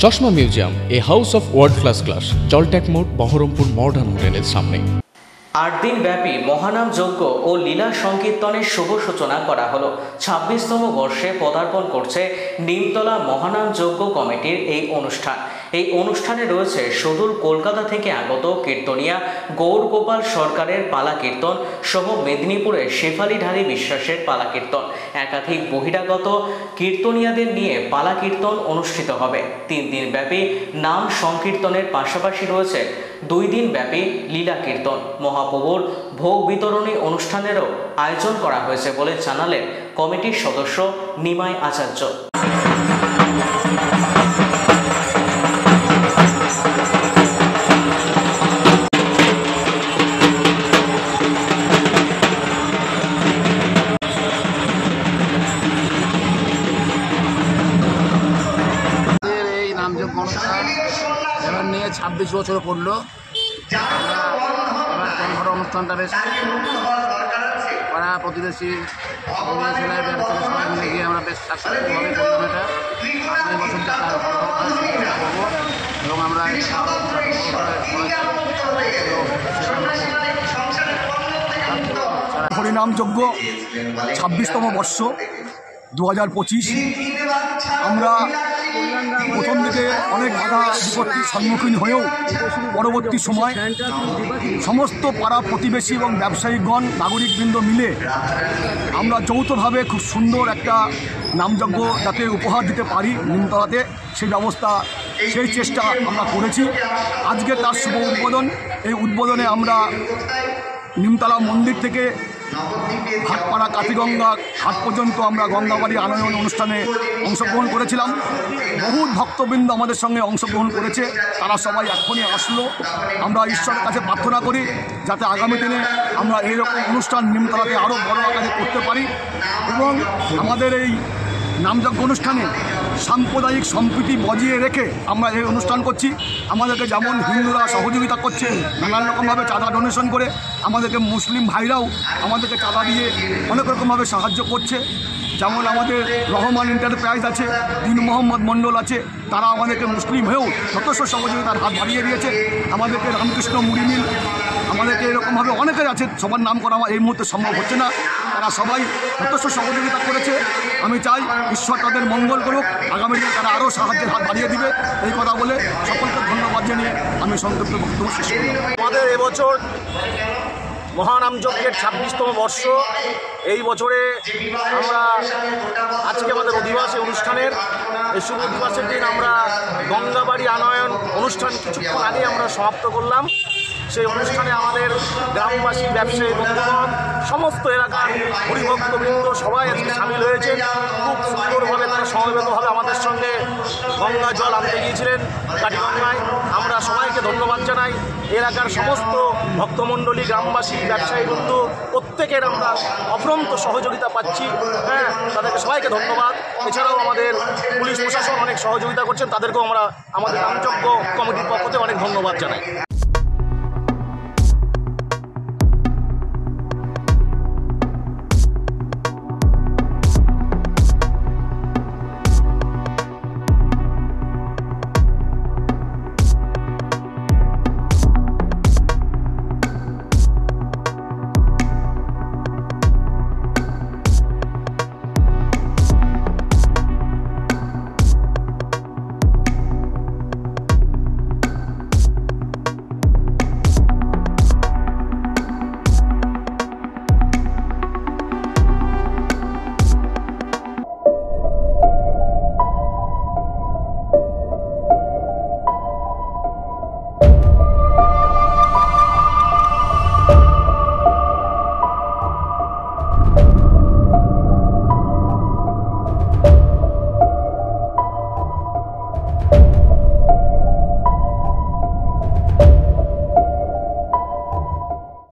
চশমা museum, a house of world class, জলট্যাক মোড়, বহরমপুর মডার্ন হোটেলের সামনে। 8 দিন ব্যাপী মহানাম যজ্ঞ ও লীলা সংকীর্তনের শুভ সূচনা করা হলো। 26তম বর্ষে পদার্পণ করছে নিমতলা মহানাম যজ্ঞ কমিটির এই অনুষ্ঠান। এই অনুষ্ঠানে রয়েছে সুদূর কলকাতা থেকে আগত কীর্তনিয়া গৌরগোপাল সরকারের পালা কীর্তন সহ মেদিনীপুরের শেফালিধারী বিশ্বাসের পালা কীর্তন। একাধিক বহিরাগত কীর্তনিয়াদের নিয়ে পালা কীর্তন অনুষ্ঠিত হবে। 3 দিন ব্যাপী নাম সংকীর্তনের পাশাপাশি রয়েছে 2 দিন ব্যাপী লীলা কীর্তন। মহাপ্রভুর ভোগ বিতরণী অনুষ্ঠানেরও আয়োজন করা হয়েছে বলে জানালেন কমিটির সদস্য নিমাই আচার্য। এই নামযোগ্য অনুষ্ঠান এবার নিয়ে 26 বছর পড়লো। এবার অনুষ্ঠানটা বেশ পাড়া প্রতিবেশী সবাই মিলে গিয়ে আমরা বেশ সাকসেসফুলভাবে করলাম। এটা এই বছরটা করবো এবং আমরা হরিনাম যজ্ঞ 26তম বর্ষ 2025। আমরা প্রথম দিকে অনেক বাধা বিপত্তির সম্মুখীন হয়েও পরবর্তী সময় সমস্ত পাড়া প্রতিবেশী এবং ব্যবসায়িকগণ নাগরিকবৃন্দ মিলে আমরা যৌথভাবে খুব সুন্দর একটা নামযজ্ঞ যাতে উপহার দিতে পারি নিমতলাতে, সেই ব্যবস্থা সেই চেষ্টা আমরা করেছি। আজকে তার শুভ উদ্বোধন। এই উদ্বোধনে আমরা নিমতলা মন্দির থেকে হাটপাড়া কাতিগঙ্গা ঘাট পর্যন্ত আমরা গঙ্গাবাড়ি আনয়ন অনুষ্ঠানে অংশগ্রহণ করেছিলাম। বহু ভক্তবৃন্দ আমাদের সঙ্গে অংশগ্রহণ করেছে, তারা সবাই এখনই আসলো। আমরা ঈশ্বরের কাছে প্রার্থনা করি যাতে আগামী দিনে আমরা এইরকম অনুষ্ঠান নিমতলাতে আরও বড় আকারে করতে পারি এবং আমাদের এই নামযজ্ঞ অনুষ্ঠানে সাম্প্রদায়িক সম্প্রীতি বজিয়ে রেখে আমরা এই অনুষ্ঠান করছি। আমাদেরকে যেমন হিন্দুরা সহযোগিতা করছে নানান রকমভাবে চাঁদা ডোনেশন করে, আমাদেরকে মুসলিম ভাইরাও আমাদেরকে চাঁদা দিয়ে অনেক রকমভাবে সাহায্য করছে। যেমন আমাদের রহমান এন্টারপ্রাইজ আছে, দিন মোহাম্মদ মণ্ডল আছে, তারা আমাদেরকে মুসলিম হয়েও যথেষ্ট সহযোগিতার হাত বাড়িয়ে দিয়েছে। আমাদেরকে রামকৃষ্ণ মুড়ি মিল, আমাদেরকে এরকমভাবে অনেকে আছে, সবার নাম করা আমার এই মুহূর্তে সম্ভব হচ্ছে না। তারা সবাই যথেষ্ট সহযোগিতা করেছে। আমি চাই ঈশ্বর তাদের মঙ্গল করুক, আগামী দিনে তারা আরও সাহায্যের হাত বাড়িয়ে দিবে। এই কথা বলে সকলকে ধন্যবাদ জানিয়ে আমি সংক্ষিপ্ত বক্তব্য শেষ করলাম। আমাদের এবছর মহানাম যজ্ঞের 26তম বর্ষ। এই বছরে আমরা আজকে আমাদের অধিবাসী অনুষ্ঠানের এই শুভ অধিবাসের দিন আমরা গঙ্গাবাড়ি আনয়ন অনুষ্ঠান কিছুক্ষণ আগে আমরা সমাপ্ত করলাম। সেই অনুষ্ঠানে আমাদের গ্রামবাসী, ব্যবসায়ী বন্ধুগণ, সমস্ত এলাকার হরিভক্তবৃন্দ সবাই আজকে সামিল হয়েছে। খুব সুন্দরভাবে তারা সমবেতভাবে আমাদের সঙ্গে গঙ্গা জল আনতে গিয়েছিলেন কাটিগঙ্গায়। আমরা সবাইকে ধন্যবাদ জানাই। এলাকার সমস্ত ভক্তমণ্ডলী, গ্রামবাসী, ব্যবসায়ী বন্ধু প্রত্যেকের আমরা অফুরন্ত সহযোগিতা পাচ্ছি। তাদেরকে সবাইকে ধন্যবাদ। এছাড়াও আমাদের পুলিশ প্রশাসন অনেক সহযোগিতা করছেন, তাদেরকেও আমরা আমাদের নামযজ্ঞ কমিটির পক্ষ থেকে অনেক ধন্যবাদ জানাই।